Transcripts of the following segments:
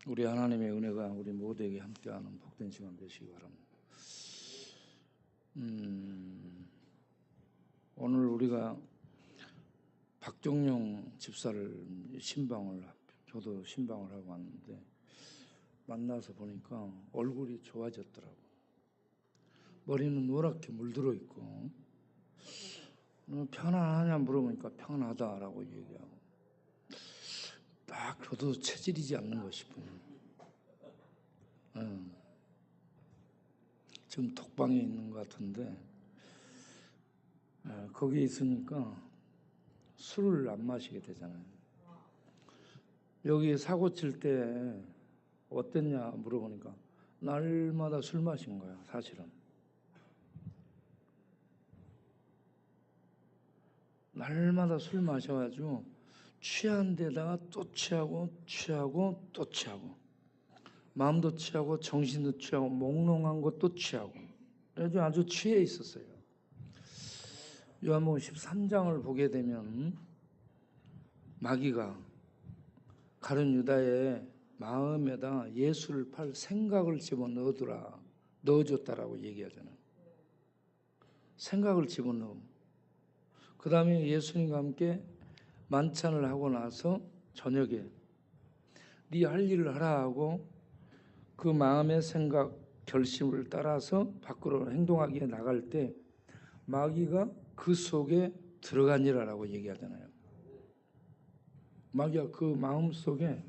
우리 하나님의 은혜가 우리 모두에게 함께하는 복된 시간 되시기 바랍니다. 오늘 우리가 박종용 집사를 저도 신방을 하고 왔는데 만나서 보니까 얼굴이 좋아졌더라고. 머리는 노랗게 물들어 있고 편안하냐 물어보니까 편하다라고 얘기하고 딱 저도 체질이지 않는 것 싶어요. 지금 톡방에 있는 것 같은데 거기 있으니까 술을 안 마시게 되잖아요. 여기 사고 칠 때 어땠냐 물어보니까 날마다 술 마신 거야. 사실은 날마다 술 마셔가지고 취한 데다가 또 취하고 또 취하고 마음도 취하고 정신도 취하고 몽롱한 것도 취하고 아주 취해 있었어요. 요한복음 13장을 보게 되면 마귀가 가룟 유다의 마음에다 예수를 팔 생각을 넣어줬다라고 얘기하잖아요. 생각을 집어넣어. 그 다음에 예수님과 함께 만찬을 하고 나서 저녁에 네 할 일을 하라 하고 그 마음의 생각, 결심을 따라서 밖으로 행동하기에 나갈 때 마귀가 그 속에 들어가니라라고 얘기하잖아요. 마귀가 그 마음 속에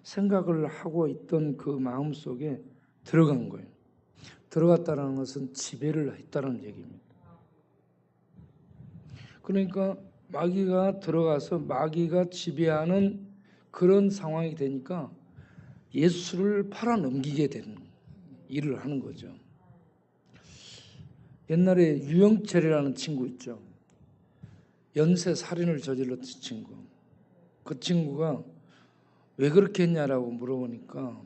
생각을 하고 있던 그 마음 속에 들어간 거예요. 들어갔다는 것은 지배를 했다는 얘기입니다. 그러니까 마귀가 들어가서 마귀가 지배하는 그런 상황이 되니까 예수를 팔아넘기게 되는 일을 하는 거죠. 옛날에 유영철이라는 친구 있죠. 연쇄 살인을 저질렀던 친구. 그 친구가 왜 그렇게 했냐라고 물어보니까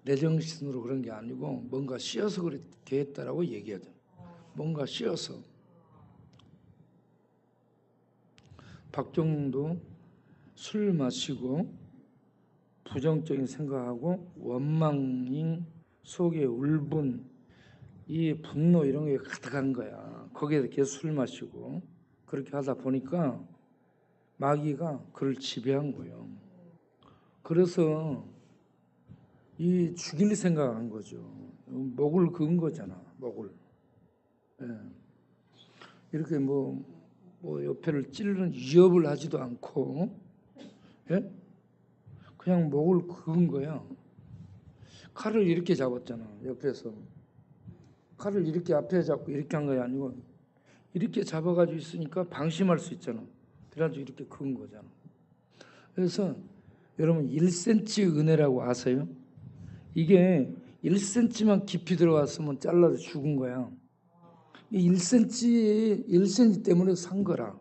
내 정신으로 그런 게 아니고 뭔가 씌어서 그렇게 했다라고 얘기하죠. 뭔가 씌어서. 박종도 술 마시고 부정적인 생각하고 원망인 속에 울분, 이 분노 이런 게 가득한 거야. 거기에 계속 술 마시고 그렇게 하다 보니까 마귀가 그를 지배한 거예요. 그래서 이 죽일 생각한 거죠. 목을 그은 거잖아. 목을. 이렇게 뭐 옆에를 찌르는 위협을 하지도 않고 그냥 목을 그은 거야. 칼을 이렇게 잡았잖아. 옆에서. 칼을 이렇게 앞에 잡고 이렇게 한 거 아니고 이렇게 잡아가지고 있으니까 방심할 수 있잖아. 그래가지고 이렇게 그은 거잖아. 그래서 여러분 1cm 은혜라고 아세요? 이게 1cm만 깊이 들어갔으면 잘라서 죽은 거야. 1cm 때문에 산 거라.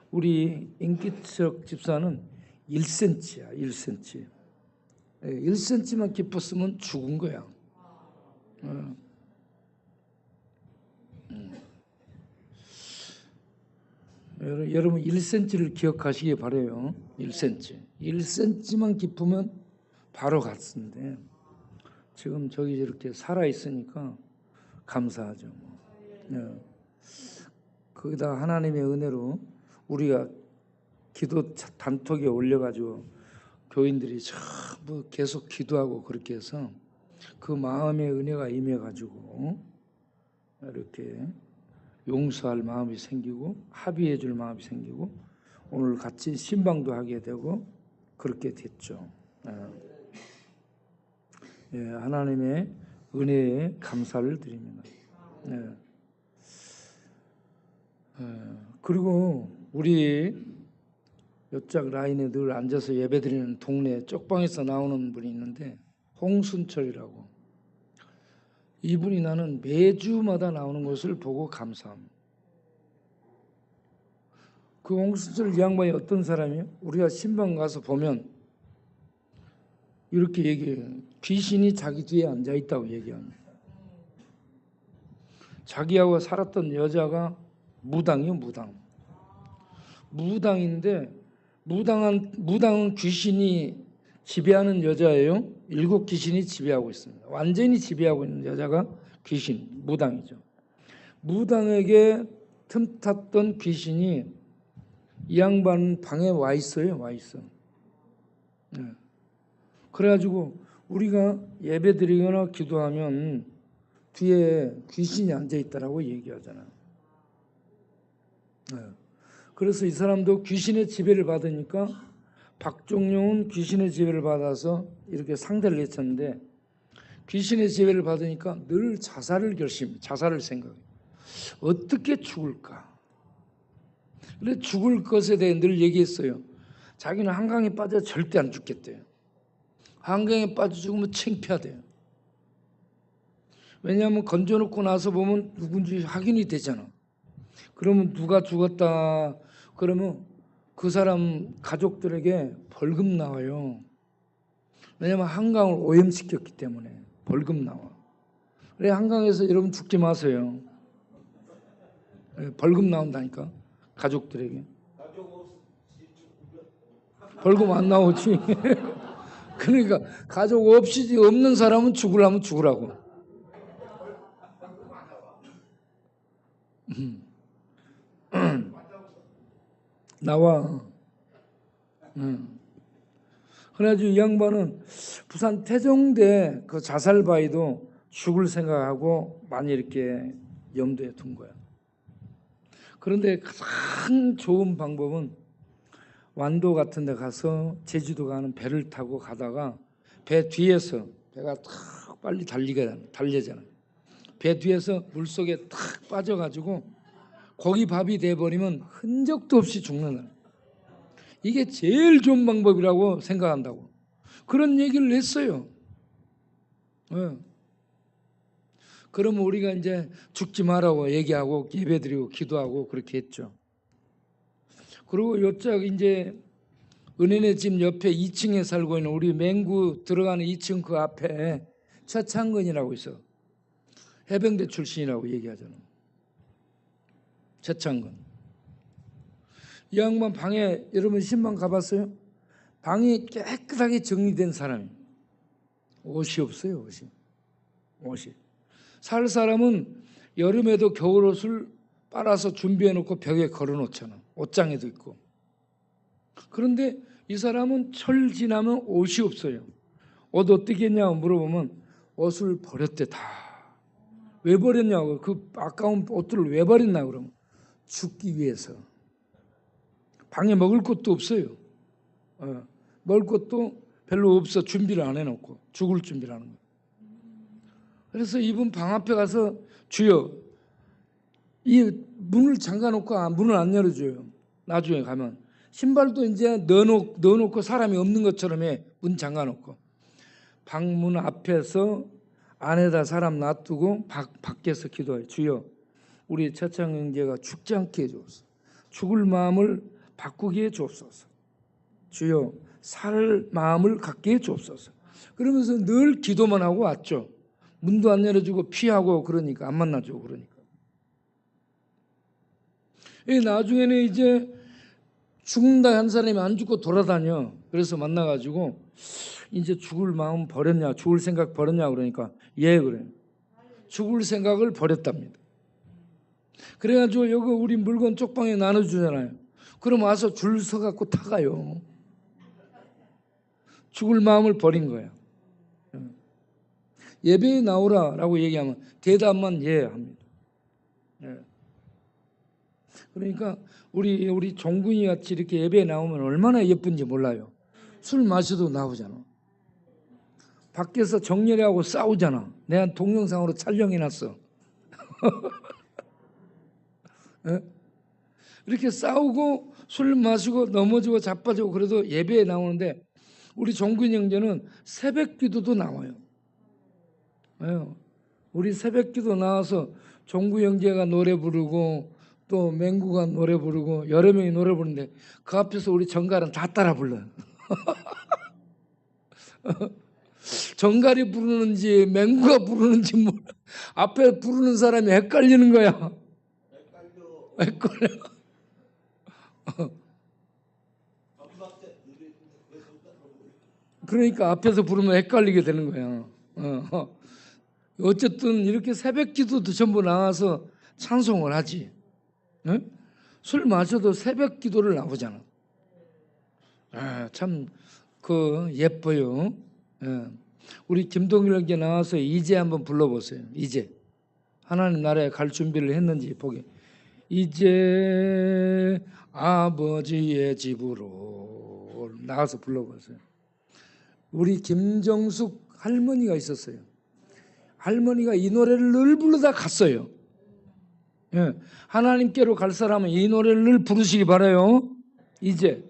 우리 인기척 집사는 1cm야. 1cm. 1cm만 깊었으면 죽은 거야. 여러분 1cm를 기억하시기 바라요. 1cm. 1cm만 깊으면 바로 갔는데 지금 저기 이렇게 살아있으니까 감사하죠. 거기다 하나님의 은혜로 우리가 기도 단톡에 올려가지고 교인들이 전부 계속 기도하고 그렇게 해서 그 마음의 은혜가 임해가지고 이렇게 용서할 마음이 생기고 합의해 줄 마음이 생기고 오늘 같이 신방도 하게 되고 그렇게 됐죠. 하나님의 은혜에 감사를 드립니다. 그리고 우리 옆짝 라인에 늘 앉아서 예배드리는 동네 쪽방에서 나오는 분이 있는데 홍순철이라고. 이분이 나는 매주마다 나오는 것을 보고 감사합니다. 그 홍순철 이 양반이 어떤 사람이에요? 우리가 신방 가서 보면 이렇게 얘기해요. 귀신이 자기 뒤에 앉아있다고 얘기합니다. 자기하고 살았던 여자가 무당이요. 무당인데 무당은 귀신이 지배하는 여자예요. 7 귀신이 지배하고 있습니다. 완전히 지배하고 있는 여자가 귀신, 무당이죠. 무당에게 틈탔던 귀신이 이 양반 방에 와 있어요. 와 있어. 네. 그래가지고 우리가 예배 드리거나 기도하면 뒤에 귀신이 앉아 있다라고 얘기하잖아요. 네. 그래서 이 사람도 귀신의 지배를 받으니까 박종룡은 귀신의 지배를 받아서 이렇게 상대를 했었는데 귀신의 지배를 받으니까 늘 자살을 생각해요. 어떻게 죽을까? 그래 죽을 것에 대해 늘 얘기했어요. 자기는 한강에 빠져 절대 안 죽겠대요. 한강에 빠져 죽으면 창피하대요. 왜냐하면 건져놓고 나서 보면 누군지 확인이 되잖아. 그러면 누가 죽었다 그러면 그 사람 가족들에게 벌금 나와요. 왜냐하면 한강을 오염시켰기 때문에 벌금 나와. 그래 한강에서 여러분 죽지 마세요. 벌금 나온다니까 가족들에게. 벌금 안 나오지. 그러니까 가족 없이 없는 사람은 죽으려면 죽으라고. 나와. 그래가지고 이 양반은 부산 태종대 그 자살바위도 죽을 생각하고 많이 이렇게 염두에 둔 거야. 그런데 가장 좋은 방법은 완도 같은 데 가서 제주도 가는 배를 타고 가다가 배 뒤에서 배가 탁 빨리 달리잖아. 배 뒤에서 물속에 탁 빠져가지고 고기 밥이 돼버리면 흔적도 없이 죽는다. 이게 제일 좋은 방법이라고 생각한다고. 그런 얘기를 했어요. 네. 그러면 우리가 이제 죽지 말라고 얘기하고 예배드리고 기도하고 그렇게 했죠. 그리고 요쪽 이제 은혜네 집 옆에 2층에 살고 있는 우리 맹구 들어가는 2층 그 앞에 최창근이라고 있어. 해병대 출신이라고 얘기하잖아. 최창근. 이 양반 방에 여러분 신방 가봤어요? 방이 깨끗하게 정리된 사람이. 옷이 없어요. 옷이. 살 사람은 여름에도 겨울옷을 빨아서 준비해놓고 벽에 걸어놓잖아. 옷장에도 있고. 그런데 이 사람은 철 지나면 옷이 없어요. 옷 어떻게 했냐고 물어보면 옷을 버렸대 다. 왜 버렸냐고. 그 아까운 옷들을 왜 버렸나 그러면 죽기 위해서. 방에 먹을 것도 없어요. 먹을 것도 별로 없어. 준비를 안 해놓고 죽을 준비를 하는 거예요. 그래서 이분 방 앞에 가서 주여 이 문을 잠가놓고 문을 안 열어줘요. 나중에 가면 신발도 이제 넣어놓고 사람이 없는 것처럼 해. 문 잠가놓고 방문 앞에서 안에다 사람 놔두고 밖에서 기도해요. 주여 우리 최창 형제가 죽지 않게 해주옵소서. 죽을 마음을 바꾸게 해주옵소서. 주여 살 마음을 갖게 해주옵소서. 그러면서 늘 기도만 하고 왔죠. 문도 안 열어주고 피하고 그러니까 안 만나주고 그러니까. 나중에는 이제 죽는다 한 사람이 안 죽고 돌아다녀. 그래서 만나가지고 이제 죽을 마음 버렸냐, 죽을 생각 버렸냐 그러니까 예 그래요. 죽을 생각을 버렸답니다. 그래가지고 여기 우리 물건 쪽방에 나눠주잖아요. 그럼 와서 줄 서갖고 타가요. 죽을 마음을 버린 거야. 예배에 나오라라고 얘기하면 대답만 예 합니다. 예. 그러니까 우리 종군이 같이 이렇게 예배에 나오면 얼마나 예쁜지 몰라요. 술 마셔도 나오잖아. 밖에서 정렬이하고 싸우잖아. 내가 동영상으로 촬영해놨어. 예? 이렇게 싸우고 술 마시고 넘어지고 자빠지고 그래도 예배에 나오는데 우리 종군이 형제는 새벽 기도도 나와요. 우리 새벽 기도 나와서 종구 형제가 노래 부르고 또 맹구가 노래 부르고 여러 명이 노래 부르는데 그 앞에서 우리 정갈은 다 따라 불러요. 정갈이 부르는지 맹구가 부르는지 몰라. 앞에 부르는 사람이 헷갈리는 거야. 헷갈려. 그러니까 앞에서 부르면 헷갈리게 되는 거야. 어쨌든 이렇게 새벽 기도도 전부 나와서 찬송을 하지. 술 마셔도 새벽 기도를 나오잖아. 참 예뻐요. 우리 김동일에게 나와서 이제 한번 불러보세요. 이제 하나님 나라에 갈 준비를 했는지 보게. 이제 아버지의 집으로 나와서 불러보세요. 우리 김정숙 할머니가 있었어요. 할머니가 이 노래를 늘 부르다 갔어요. 하나님께로 갈 사람은 이 노래를 늘 부르시기 바라요. 이제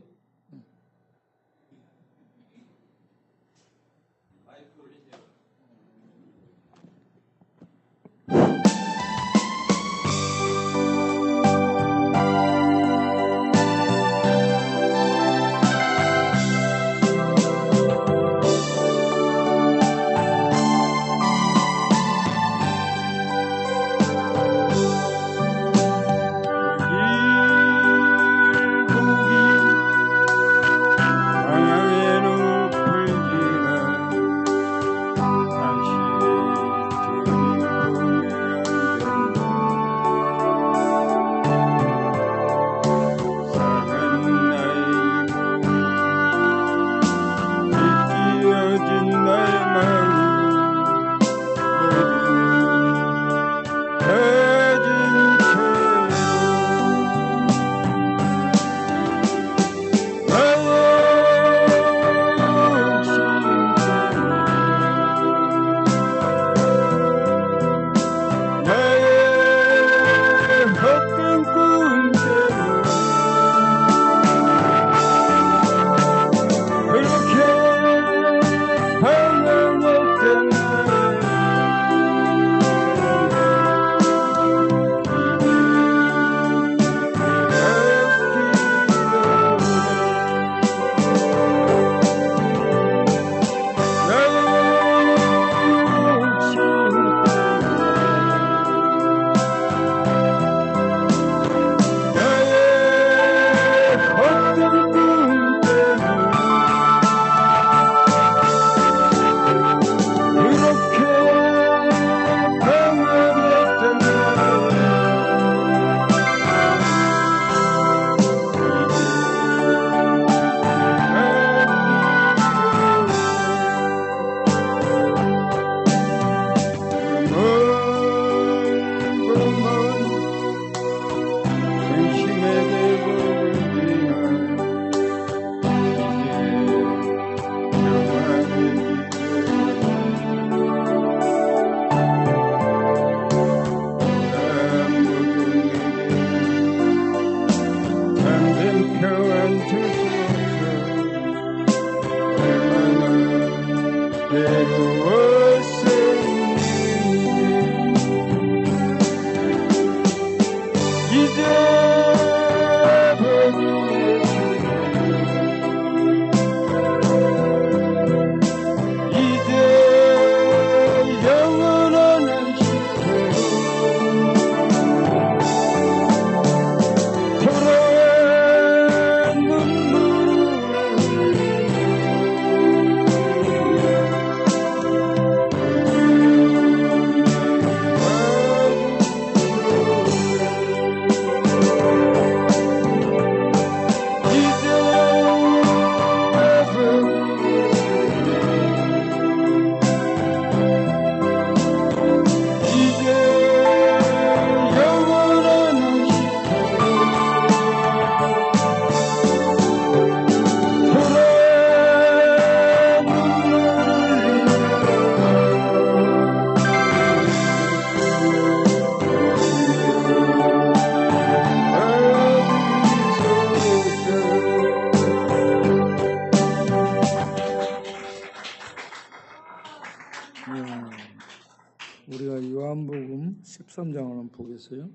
우리가 요한복음 13장을 한번 보겠어요.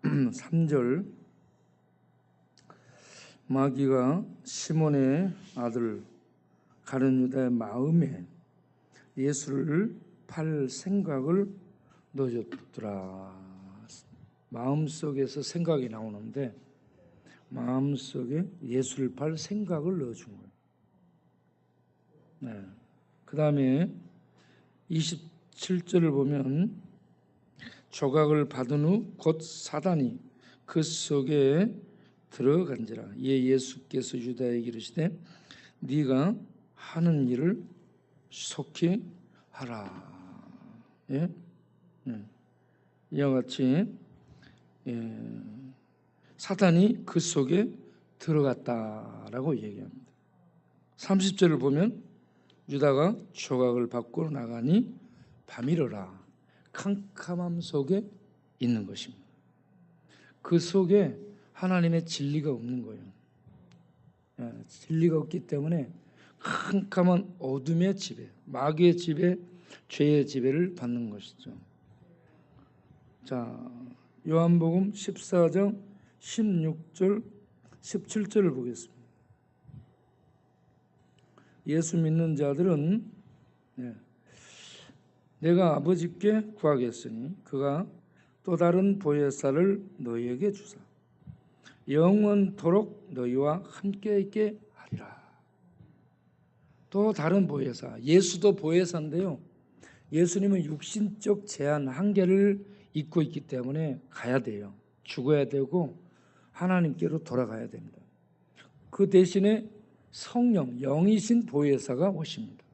음, 3절 마귀가 시몬의 아들 가룟 유다의 마음에 예수를 팔 생각을 넣어줬더라. 마음속에서 생각이 나오는데 마음속에 예수를 팔 생각을 넣어준 거예요. 네. 그 다음에 27절을 보면 조각을 받은 후 곧 사단이 그 속에 들어간지라. 이에 예수께서 유다에게 이르시되 네가 하는 일을 속히 하라. 예? 이와 같이 사단이 그 속에 들어갔다라고 얘기합니다. 30절을 보면 유다가 조각을 받고 나가니 밤이러라. 캄캄함 속에 있는 것입니다. 그 속에 하나님의 진리가 없는 거예요. 진리가 없기 때문에 캄캄한 어둠의 지배, 마귀의 지배, 죄의 지배를 받는 것이죠. 자, 요한복음 14장 16절, 17절을 보겠습니다. 예수 믿는 자들은 내가 아버지께 구하겠으니 그가 또 다른 보혜사를 너희에게 주사 영원토록 너희와 함께 있게 하리라. 또 다른 보혜사, 예수도 보혜사인데요. 예수님은 육신적 제한 한계를 잊고 있기 때문에 가야 돼요. 죽어야 되고 하나님께로 돌아가야 됩니다. 그 대신에 성령, 영이신 보혜사가 오십니다.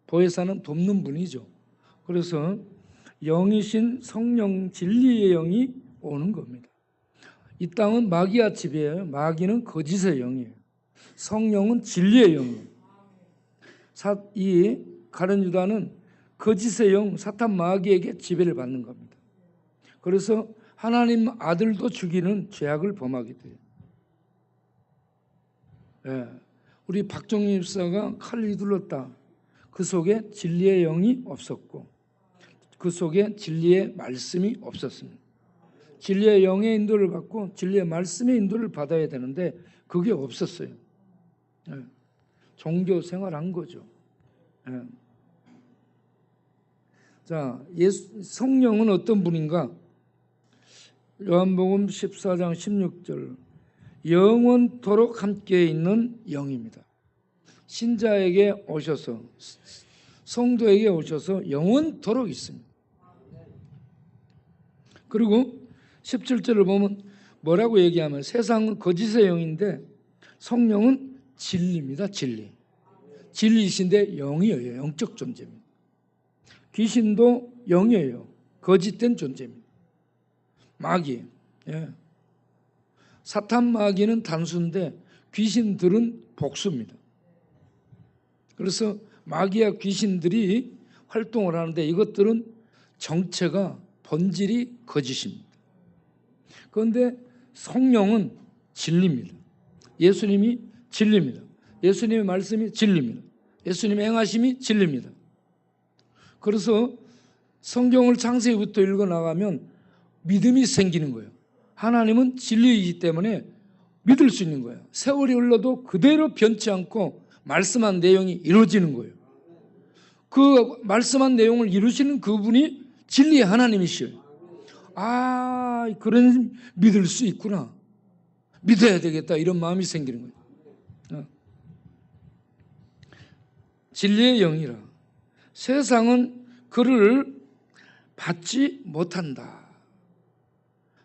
보혜사는 돕는 분이죠. 그래서 영이신 성령, 진리의 영이 오는 겁니다. 이 땅은 마귀와 지배예요. 마귀는 거짓의 영이에요. 성령은 진리의 영이에요. 이 가룟 유다는 거짓의 영, 사탄 마귀에게 지배를 받는 겁니다. 그래서 하나님 아들도 죽이는 죄악을 범하게 돼요. 우리 박종립 집사가 칼을 휘둘렀다. 그 속에 진리의 영이 없었고 그 속에 진리의 말씀이 없었습니다. 진리의 영의 인도를 받고 진리의 말씀의 인도를 받아야 되는데 그게 없었어요. 종교 생활한 거죠. 자, 성령은 어떤 분인가? 요한복음 14장 16절 영원토록 함께 있는 영입니다. 신자에게 오셔서 성도에게 오셔서 영원토록 있습니다. 그리고 17절을 보면 뭐라고 얘기하면 세상은 거짓의 영인데 성령은 진리입니다. 진리이신데 영이에요. 영적 존재입니다. 귀신도 영이에요. 거짓된 존재입니다. 마귀, 사탄 마귀는 단수인데 귀신들은 복수입니다. 그래서 마귀와 귀신들이 활동을 하는데 이것들은 정체가 본질이 거짓입니다. 그런데 성령은 진리입니다. 예수님이 진리입니다. 예수님의 말씀이 진리입니다. 예수님의 행하심이 진리입니다. 그래서 성경을 창세기부터 읽어나가면 믿음이 생기는 거예요. 하나님은 진리이기 때문에 믿을 수 있는 거예요. 세월이 흘러도 그대로 변치 않고 말씀한 내용이 이루어지는 거예요. 그 말씀한 내용을 이루시는 그분이 진리의 하나님이시에요. 그런 믿을 수 있구나. 믿어야 되겠다. 이런 마음이 생기는 거예요. 진리의 영이라. 세상은 그를 받지 못한다.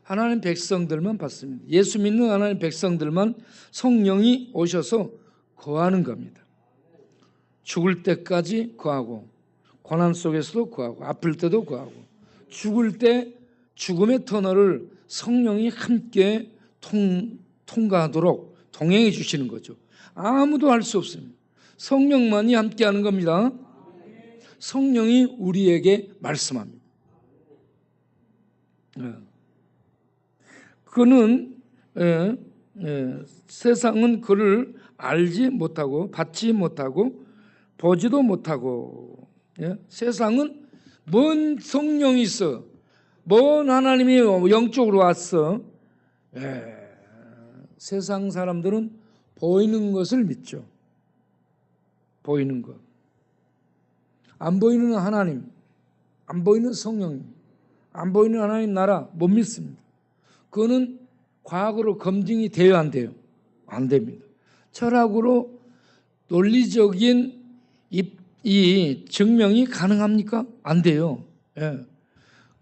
하나님 백성들만 받습니다. 예수 믿는 하나님 백성들만 성령이 오셔서 거하는 겁니다. 죽을 때까지 거하고 고난 속에서도 거하고 아플 때도 거하고 죽을 때 죽음의 터널을 성령이 함께 통과하도록 동행해 주시는 거죠. 아무도 할 수 없습니다. 성령만이 함께하는 겁니다. 성령이 우리에게 말씀합니다. 그는 세상은 그를 알지 못하고 받지 못하고 보지도 못하고 세상은 뭔 성령이 있어, 뭔 하나님이 영적으로 왔어. 세상 사람들은 보이는 것을 믿죠. 보이는 것. 안 보이는 하나님, 안 보이는 성령, 안 보이는 하나님 나라 못 믿습니다. 그거는 과학으로 검증이 돼야 안 돼요? 안 됩니다. 철학으로 논리적인 이 증명이 가능합니까? 안 돼요. 예.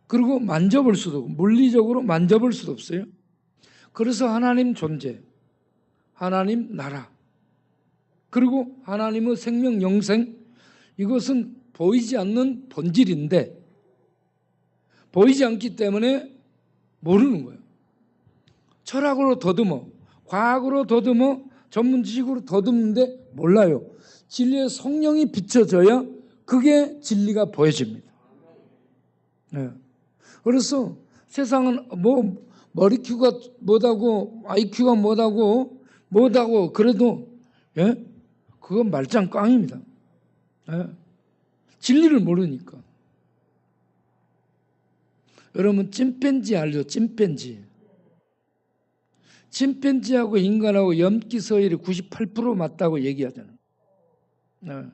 그리고 만져볼 수도 없고 물리적으로 만져볼 수도 없어요. 그래서 하나님 존재, 하나님 나라, 그리고 하나님의 생명 영생, 이것은 보이지 않는 본질인데 보이지 않기 때문에 모르는 거예요. 철학으로 더듬어, 과학으로 더듬어, 전문 지식으로 더듬는데 몰라요. 진리의 성령이 비춰져야 그게 진리가 보여집니다. 네. 그래서 세상은 뭐 머리 큐가 못하고 IQ가 못하고 그래도 예? 그건 말짱 꽝입니다. 예? 진리를 모르니까. 여러분 침팬지 알죠? 침팬지하고 인간하고 염기 서열이 98% 맞다고 얘기하잖아요. 네.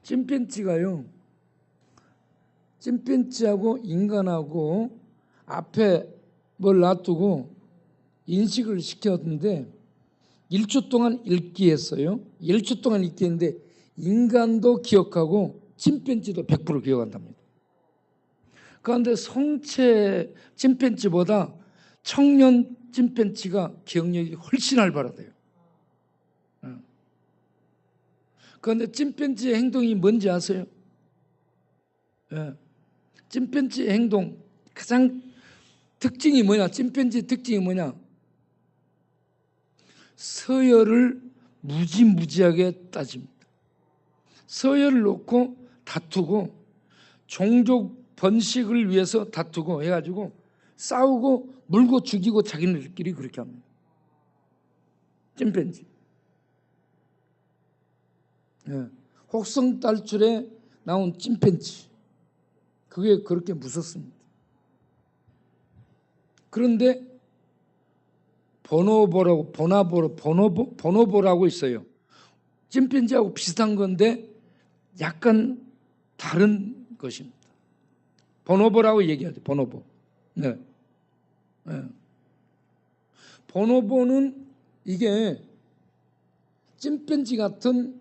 침팬지하고 인간하고 앞에 뭘 놔두고 인식을 시켰는데 1초 동안 읽기 했어요. 1초 동안 읽기 했는데 인간도 기억하고 침팬지도 100% 기억한답니다. 그런데 성체 침팬지보다 청년 침팬지가 기억력이 훨씬 활발하대요. 그런데 침팬지의 행동이 뭔지 아세요? 침팬지의 행동 가장 특징이 뭐냐? 침팬지의 특징이 뭐냐? 서열을 무지무지하게 따집니다. 서열을 놓고 다투고 종족 번식을 위해서 다투고 해가지고 싸우고 물고 죽이고 자기네들끼리 그렇게 합니다. 침팬지. 혹성 탈출에 나온 침팬지. 그게 그렇게 무섭습니다. 그런데 보노보라고 있어요. 침팬지하고 비슷한 건데 약간 다른 것입니다. 보노보라고 얘기하죠. 보노보. 네. 보노보는 이게 침팬지 같은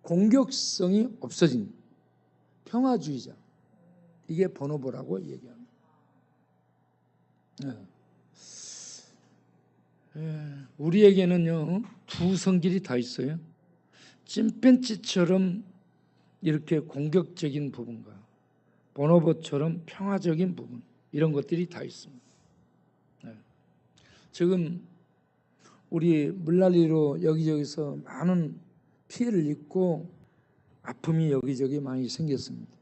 공격성이 없어진 평화주의자. 이게 보노보라고 얘기합니다. 우리에게는요 두 성질이 다 있어요. 침팬지처럼 이렇게 공격적인 부분과 보노보처럼 평화적인 부분, 이런 것들이 다 있습니다. 지금 우리 물난리로 여기저기서 많은 피해를 입고 아픔이 여기저기 많이 생겼습니다.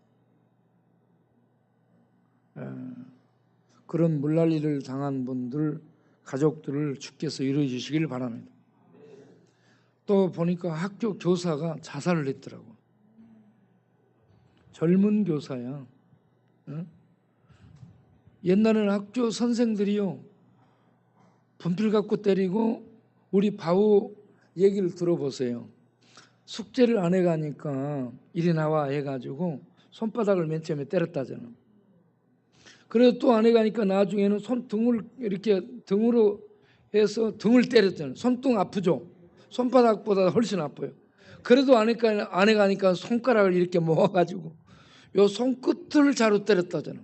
그런 물난리를 당한 분들, 가족들을 주께서 이루어 주시길 바랍니다. 또 보니까 학교 교사가 자살을 했더라고. 젊은 교사야. 옛날에는 학교 선생들이요 분필 갖고 때리고, 우리 바우 얘기를 들어보세요. 숙제를 안 해가니까 이리 나와 해가지고 손바닥을 맨 처음에 때렸다잖아. 그래도 또 안 해가니까 나중에는 손등을 이렇게 등으로 해서 등을 때렸잖아요. 손등 아프죠? 손바닥보다 훨씬 아파요. 그래도 안 해가니까 손가락을 이렇게 모아가지고 요 손끝을 자루 때렸다잖아.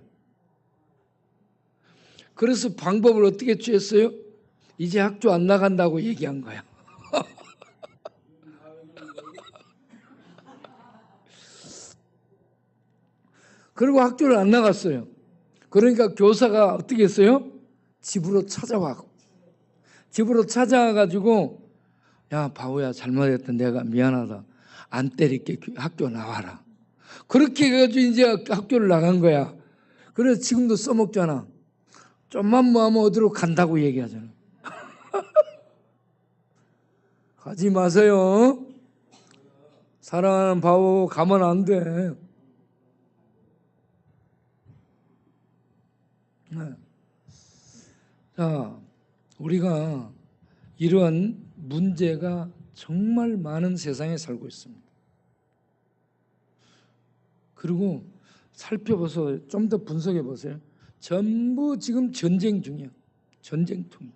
그래서 방법을 어떻게 취했어요? 이제 학교 안 나간다고 얘기한 거야. 그리고 학교를 안 나갔어요. 그러니까 교사가 어떻게 했어요? 집으로 찾아와가지고 야 바보야 잘못했다, 내가 미안하다, 안 때릴게, 학교 나와라. 그렇게 해가지고 이제 학교를 나간 거야. 그래서 지금도 써먹잖아. 좀만 뭐하면 어디로 간다고 얘기하잖아. 가지 마세요. 사랑하는 바보, 가면 안 돼. 자, 우리가 이런 문제가 정말 많은 세상에 살고 있습니다. 그리고 살펴보서 좀 더 분석해 보세요. 전부 지금 전쟁 중이야. 전쟁통.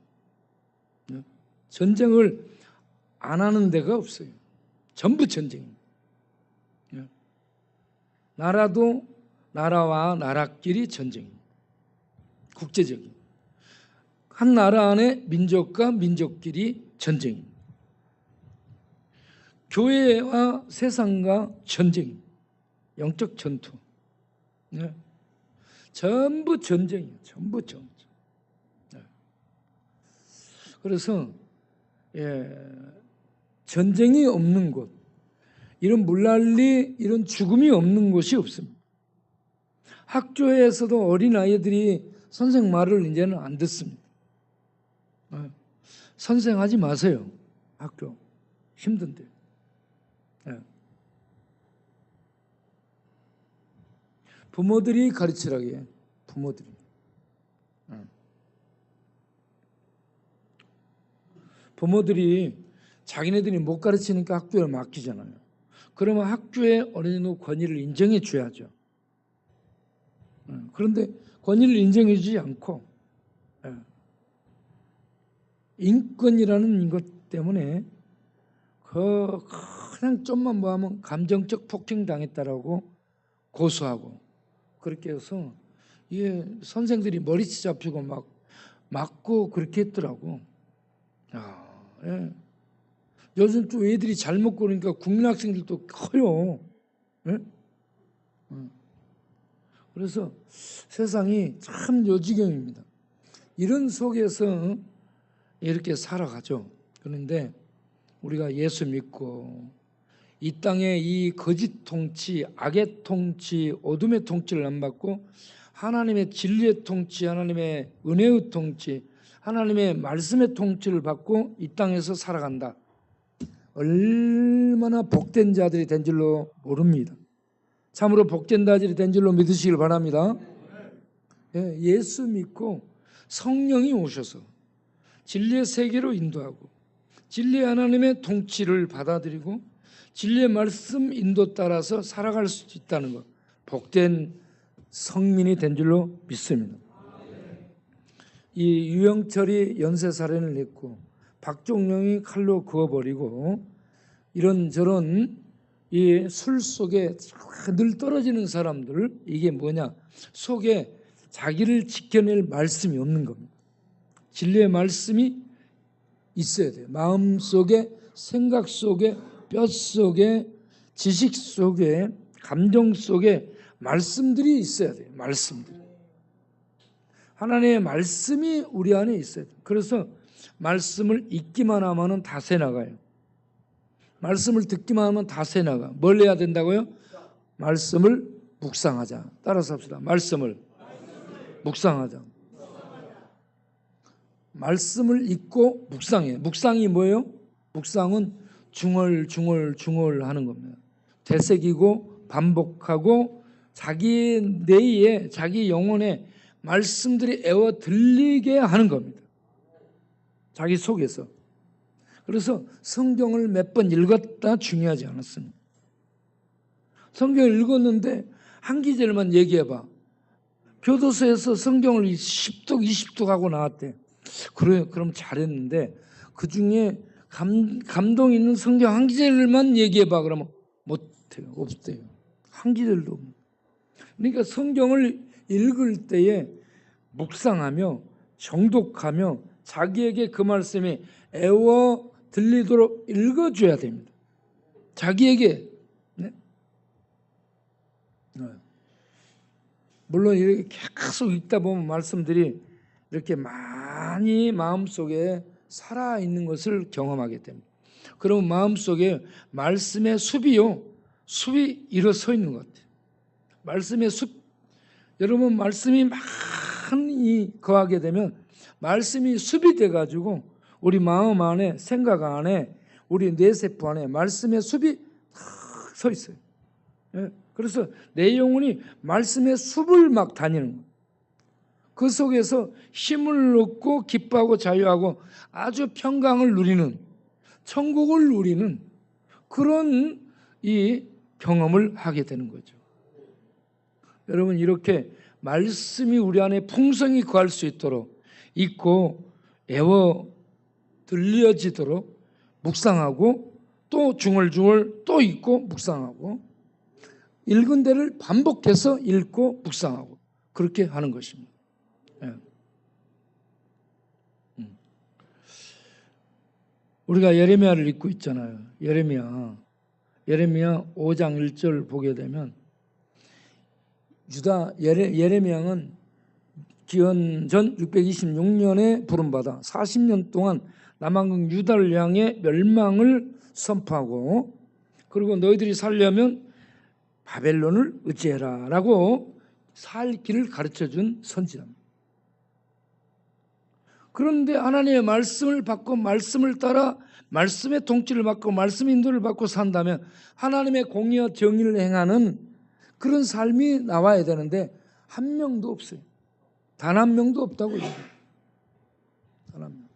전쟁을 안 하는 데가 없어요. 전부 전쟁입니다. 나라도 나라와 나라끼리 전쟁입니다. 국제적인. 한 나라 안에 민족과 민족끼리 전쟁입니다. 교회와 세상과 전쟁입니다. 영적 전투. 전부 전쟁이에요. 전부 전쟁. 그래서 전쟁이 없는 곳, 이런 물난리, 이런 죽음이 없는 곳이 없습니다. 학교에서도 어린아이들이 선생 말을 이제는 안 듣습니다. 선생 하지 마세요. 학교 힘든데. 부모들이 가르치라고 해요. 부모들이. 부모들이 자기네들이 못 가르치니까 학교에 맡기잖아요. 그러면 학교에 어느 정도 권위를 인정해 줘야죠. 그런데 권위를 인정해 주지 않고 인권이라는 것 때문에 그냥 좀만 뭐 하면 감정적 폭행 당했다라고 고소하고, 그렇게 해서 선생들이 머리채 잡히고 막 맞고 그렇게 했더라고. 요즘 또 애들이 잘 먹고 그러니까 국민학생들도 커요. 그래서 세상이 참 요지경입니다. 이런 속에서 이렇게 살아가죠. 그런데 우리가 예수 믿고 이 땅에 이 거짓 통치, 악의 통치, 어둠의 통치를 안 받고 하나님의 진리의 통치, 하나님의 은혜의 통치, 하나님의 말씀의 통치를 받고 이 땅에서 살아간다. 얼마나 복된 자들이 된 줄로 모릅니다. 참으로 복된 자들이 된 줄로 믿으시길 바랍니다. 예수 믿고 성령이 오셔서 진리의 세계로 인도하고 진리의 하나님의 통치를 받아들이고 진리의 말씀 인도 따라서 살아갈 수 있다는 것, 복된 성민이 된 줄로 믿습니다. 이 유영철이 연쇄살인을 했고 박종영이 칼로 그어버리고 이런저런 이 술 속에 늘 떨어지는 사람들, 이게 뭐냐, 속에 자기를 지켜낼 말씀이 없는 겁니다. 진리의 말씀이 있어야 돼요. 마음 속에, 생각 속에, 뼈 속에, 지식 속에, 감정 속에 말씀들이 있어야 돼요. 말씀들이. 하나님의 말씀이 우리 안에 있어야 돼요. 그래서 말씀을 읽기만 하면 다 새나가요. 말씀을 듣기만 하면 다 새나가. 뭘 해야 된다고요? 말씀을 묵상하자. 따라서 합시다. 말씀을 묵상하자. 말씀을 읽고 묵상해. 묵상이 뭐예요? 묵상은 중얼중얼 하는 겁니다. 되새기고 반복하고 자기 내에, 자기 영혼에 말씀들이 애워 들리게 하는 겁니다. 자기 속에서. 그래서 성경을 몇 번 읽었다 중요하지 않았습니다. 성경을 읽었는데 한 기절만 얘기해봐. 교도소에서 성경을 10독 20독 하고 나왔대. 그래, 그럼 잘했는데 그 중에 감동 있는 성경 한 기절만 얘기해봐. 그러면 못해요. 없대요. 한 기절도 없는. 그러니까 성경을 읽을 때에 묵상하며 정독하며 자기에게 그 말씀이 애워 들리도록 읽어줘야 됩니다. 자기에게. 네? 물론 이렇게 계속 읽다 보면 말씀들이 이렇게 많이 마음속에 살아있는 것을 경험하게 됩니다. 그러면 마음속에 말씀의 숲이 일어서 있는 것 같아요. 말씀의 숲. 여러분, 말씀이 많이 거하게 되면 말씀이 숲이 돼가지고 우리 마음 안에, 생각 안에, 우리 뇌세포 안에 말씀의 숲이 서 있어요. 그래서 내 영혼이 말씀의 숲을 막 다니는 거예요. 그 속에서 힘을 얻고 기뻐하고 자유하고 아주 평강을 누리는, 천국을 누리는 그런 이 경험을 하게 되는 거죠. 여러분 이렇게 말씀이 우리 안에 풍성히 거할 수 있도록 있고 애워 들려지도록 묵상하고 또 중얼중얼 또 읽고 묵상하고 읽은 데를 반복해서 읽고 묵상하고 그렇게 하는 것입니다. 예. 우리가 예레미야를 읽고 있잖아요. 예레미야 5장 1절 보게 되면 예레미야는 기원전 626년에 부름받아 40년 동안 남왕국 유다를 향해 멸망을 선포하고 그리고 너희들이 살려면 바벨론을 의지해라 라고 살 길을 가르쳐준 선지자입니다. 그런데 하나님의 말씀을 받고 말씀을 따라 말씀의 통치를 받고 말씀의 인도를 받고 산다면 하나님의 공의와 정의를 행하는 그런 삶이 나와야 되는데 한 명도 없어요. 단 한 명도 없다고 얘기해요. 단 한 명.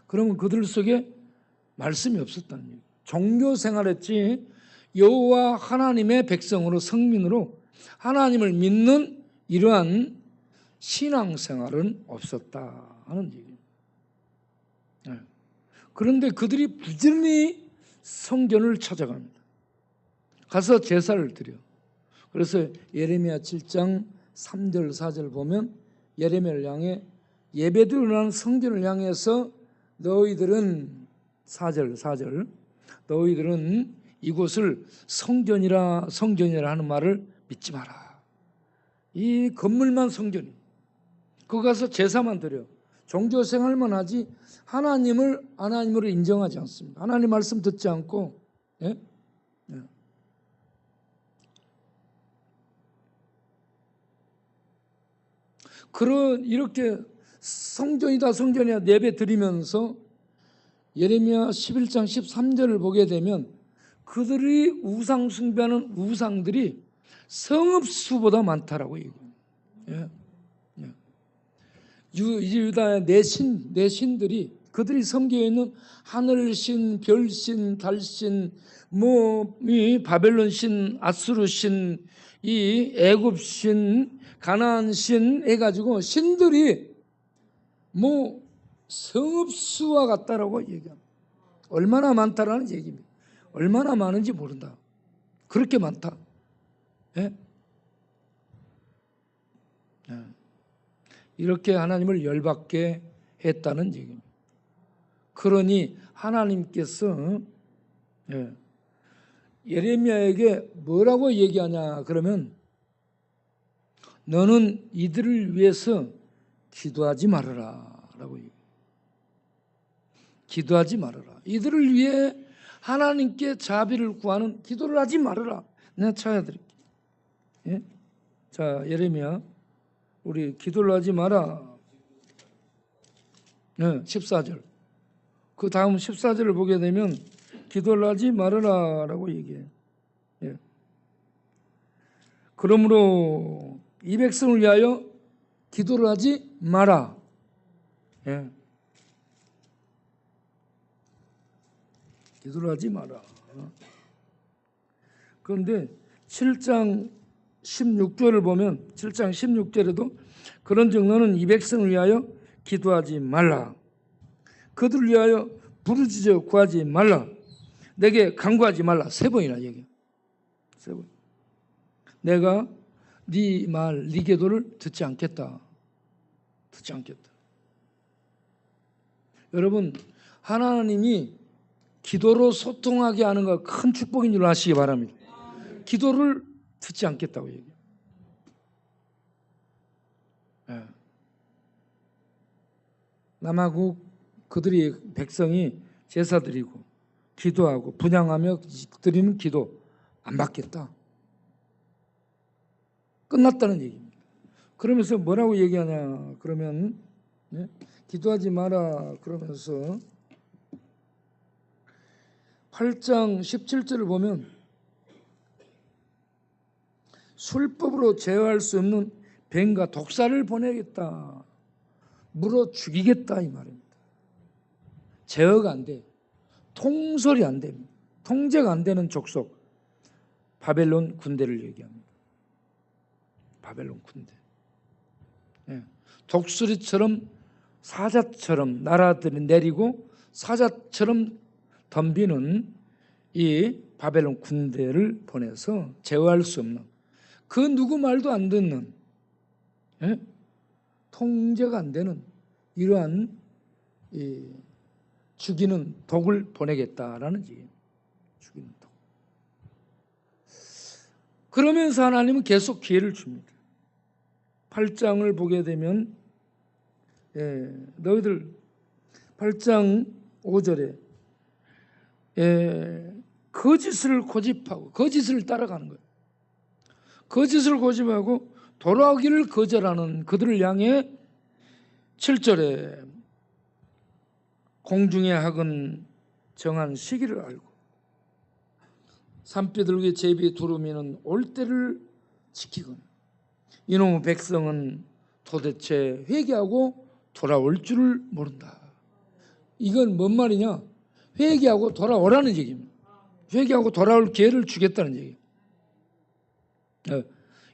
그러면 그들 속에 말씀이 없었다는 얘기예요. 종교 생활했지 여호와 하나님의 백성으로 성민으로 하나님을 믿는 이러한 신앙생활은 없었다 하는 얘기예요. 그런데 그들이 부지런히 성전을 찾아갑니다. 가서 제사를 드려. 그래서 예레미야 7장 3절 4절 보면 예레미야를 향해 예배드리는 성전을 향해서 너희들은 4절 너희들은 이곳을 성전이라 하는 말을 믿지 마라. 이 건물만 성전이. 거기 가서 제사만 드려. 종교생활만 하지 하나님으로 인정하지 않습니다. 하나님 말씀 듣지 않고 예? 예. 이렇게 성전이다 예배 드리면서 예레미야 11장 13절을 보게 되면 그들이 우상 숭배하는 우상들이 성읍수보다 많다라고 얘기해요. 예. 유다의 내 신들이 그들이 섬기고 있는 하늘신, 별신, 달신, 이 바벨론신, 아수르신, 이 애굽신, 가나안신 해가지고 신들이 성읍수와 같다라고 얘기합니다. 얼마나 많다라는 얘기입니다. 얼마나 많은지 모른다. 그렇게 많다. 예? 예. 이렇게 하나님을 열받게 했다는 얘기입니다. 그러니 하나님께서 예레미야에게 뭐라고 얘기하냐 그러면 너는 이들을 위해서 기도하지 말아라 라고 얘기해요. 기도하지 말아라. 이들을 위해 하나님께 자비를 구하는 기도를 하지 말아라. 내가 찾아드릴게요. 예? 자, 예레미야 우리 기도를 하지 마라. 네, 14절. 그 다음 14절을 보게 되면 기도를 하지 말아라 라고 얘기해요. 예. 그러므로 이 백성을 위하여 기도를 하지 마라. 예. 기도를 하지 마라. 그런데 7장 16절을 보면 7장 16절에도 그런즉 너는 이 백성을 위하여 기도하지 말라. 그들을 위하여 부르짖어 구하지 말라. 내게 간구하지 말라. 3번이나 얘기해. 3번. 내가 네 말, 네 기도를 듣지 않겠다. 듣지 않겠다. 여러분, 하나님이 기도로 소통하게 하는 거 큰 축복인 줄 아시기 바랍니다. 기도를 듣지 않겠다고 얘기해요. 네. 남아국 그들이 백성이 제사 드리고 기도하고 분향하며 드리는 기도 안 받겠다. 끝났다는 얘기입니다. 그러면서 뭐라고 얘기하냐 그러면 네? 기도하지 마라 그러면서 8장 17절을 보면 술법으로 제어할 수 없는 뱀과 독사를 보내겠다. 물어 죽이겠다 이 말입니다. 제어가 안 돼. 통솔이 안 됩니다. 통제가 안 되는 족속. 바벨론 군대를 얘기합니다. 바벨론 군대. 독수리처럼 사자처럼 나라들이 내리고 사자처럼 덤비는 이 바벨론 군대를 보내서 제어할 수 없는, 그 누구 말도 안 듣는, 통제가 안 되는 이러한 죽이는 독을 보내겠다라는 얘기예요. 죽이는 독. 그러면서 하나님은 계속 기회를 줍니다. 8장을 보게 되면 너희들 8장 5절에 거짓을 고집하고 거짓을 따라가는 거예요. 거짓을 고집하고 돌아오기를 거절하는 그들을 향해 7절에 공중의 학은 정한 시기를 알고 산비둘기 제비 두루미는 올 때를 지키거늘 이놈의 백성은 도대체 회개하고 돌아올 줄을 모른다. 이건 뭔 말이냐? 회개하고 돌아오라는 얘기입니다. 회개하고 돌아올 기회를 주겠다는 얘기예요.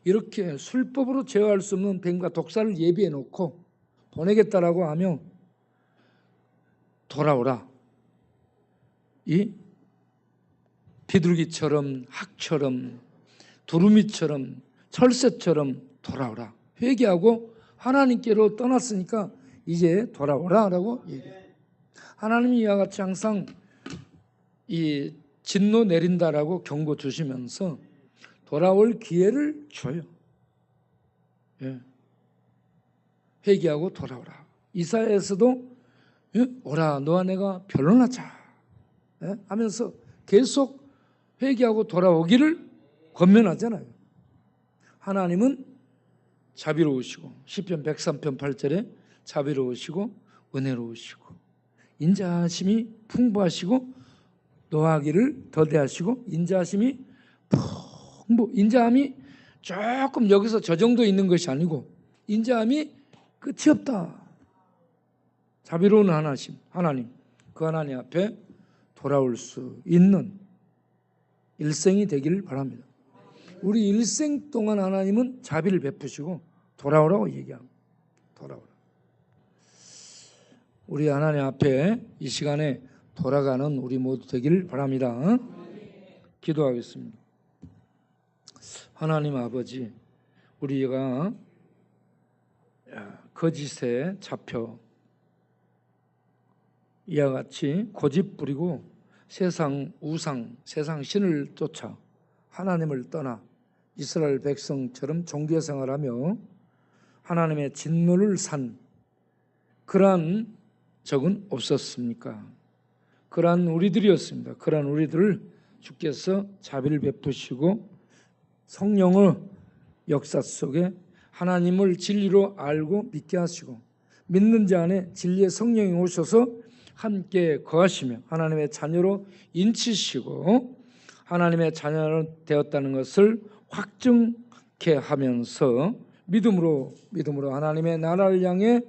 이렇게 술법으로 제어할 수 없는 뱀과 독사를 예비해 놓고 보내겠다라고 하며 돌아오라. 이 비둘기처럼 학처럼 두루미처럼 철새처럼 돌아오라. 회개하고 하나님께로 떠났으니까 이제 돌아오라라고 얘기해요. 하나님이 이와 같이 항상 이 진노 내린다라고 경고 주시면서 돌아올 기회를 줘요. 회개하고 돌아오라. 이사야에서도 오라 너와 내가 변론하자 하면서 계속 회개하고 돌아오기를 권면하잖아요. 하나님은 자비로우시고 시편 103편 8절에 자비로우시고 은혜로우시고 인자하심이 풍부하시고 노하기를 더디하시고 인자하심이 인자함이 조금 여기서 저 정도 있는 것이 아니고 인자함이 끝이 없다. 자비로운 하나님, 그 하나님 앞에 돌아올 수 있는 일생이 되기를 바랍니다. 우리 일생 동안 하나님은 자비를 베푸시고 돌아오라고 얘기합니다. 돌아오라. 우리 하나님 앞에 이 시간에 돌아가는 우리 모두 되기를 바랍니다. 기도하겠습니다. 하나님 아버지, 우리가 거짓에 잡혀 이와 같이 고집 부리고 세상 우상, 세상 신을 쫓아 하나님을 떠나 이스라엘 백성처럼 종교 생활하며 하나님의 진노를 산 그러한 적은 없었습니까? 그러한 우리들이었습니다. 그러한 우리들을 주께서 자비를 베푸시고 성령의 역사 속에 하나님을 진리로 알고 믿게 하시고 믿는 자 안에 진리의 성령이 오셔서 함께 거하시며 하나님의 자녀로 인치시고 하나님의 자녀로 되었다는 것을 확증케 하면서 믿음으로 하나님의 나라를 향해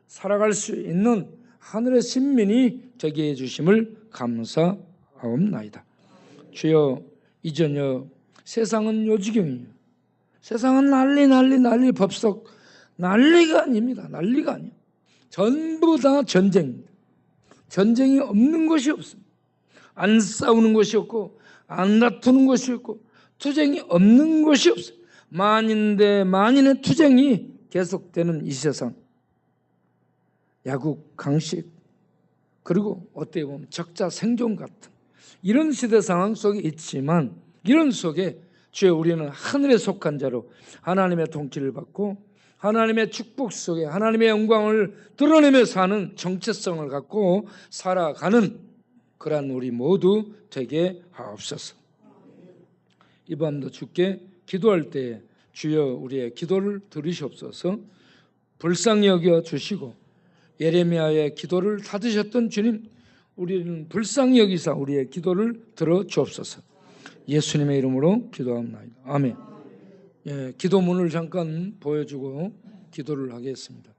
살아갈 수 있는 하늘의 신민이 되게 해주심을 감사하옵나이다. 주여, 이전여 세상은 요지경이에요. 세상은 난리 법석 난리가 아닙니다. 난리가 아니에요. 전부 다 전쟁입니다. 전쟁이 없는 것이 없습니다. 안 싸우는 것이 없고 안 다투는 것이 없고 투쟁이 없는 것이 없어요. 만인 대 만인의 투쟁이 계속되는 이 세상, 야국, 강식, 그리고 어떻게 보면 적자 생존 같은 이런 시대 상황 속에 있지만 이런 속에 주여 우리는 하늘에 속한 자로 하나님의 통치를 받고 하나님의 축복 속에 하나님의 영광을 드러내며 사는 정체성을 갖고 살아가는 그러한 우리 모두 되게 하옵소서. 이 밤도 주께 기도할 때에 주여 우리의 기도를 들으시옵소서. 불쌍히 여겨 주시고 예레미야의 기도를 받으셨던 주님, 우리는 불쌍히 여기사 우리의 기도를 들어 주옵소서. 예수님의 이름으로 기도합니다. 아멘. 기도문을 잠깐 보여주고 기도를 하겠습니다.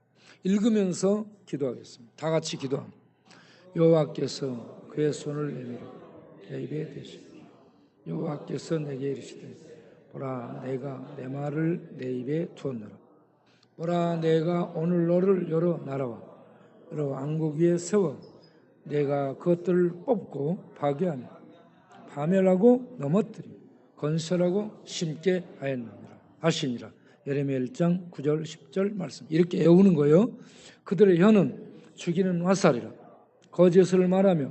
읽으면서 기도하겠습니다. 다 같이 기도합니다. 여호와께서 그의 손을 내밀어 내 입에 대시고 여호와께서 내게 이르시되 보라 내가 내 말을 내 입에 두었노라. 보라 내가 오늘 너를 여러 나라와 여러 왕국 위에 세워 내가 그것들을 뽑고 파괴하며 파멸하고 넘어뜨리며 건설하고 심게 하시니라. 예레미야 1장 9절 10절 말씀. 이렇게 외우는 거예요. 그들의 혀는 죽이는 화살이라 거짓을 말하며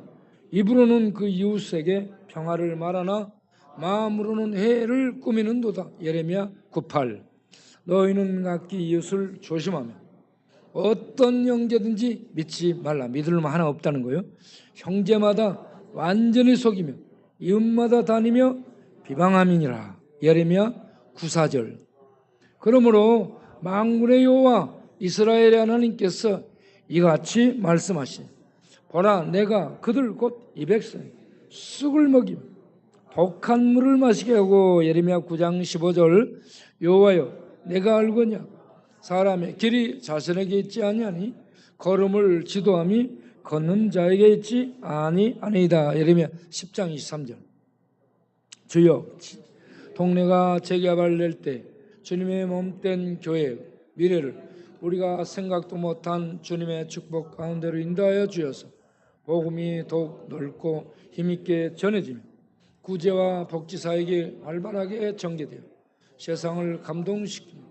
입으로는 그 이웃에게 평화를 말하나 마음으로는 해를 꾸미는도다. 예레미야 9:8. 너희는 각기 이웃을 조심하며 어떤 형제든지 믿지 말라. 믿을 만 하나 없다는 거예요. 형제마다 완전히 속이며 이웃마다 다니며 비방함이니라. 예레미야 9:4절. 그러므로 만군의 여호와 이스라엘의 하나님께서 이같이 말씀하시니 보라 내가 그들 곧 이 백성 쑥을 먹이며 독한 물을 마시게 하고. 예레미야 9장 15절. 여호와여 내가 알거냐 사람의 길이 자신에게 있지 아니하니 걸음을 지도함이 걷는 자에게 있지 아니이다. 예레미야 10장 23절. 주여 동네가 재개발될 때 주님의 몸된 교회의 미래를 우리가 생각도 못한 주님의 축복 가운데로 인도하여 주셔서 복음이 더욱 넓고 힘있게 전해지며 구제와 복지사에게 활발하게 전개되어 세상을 감동시키며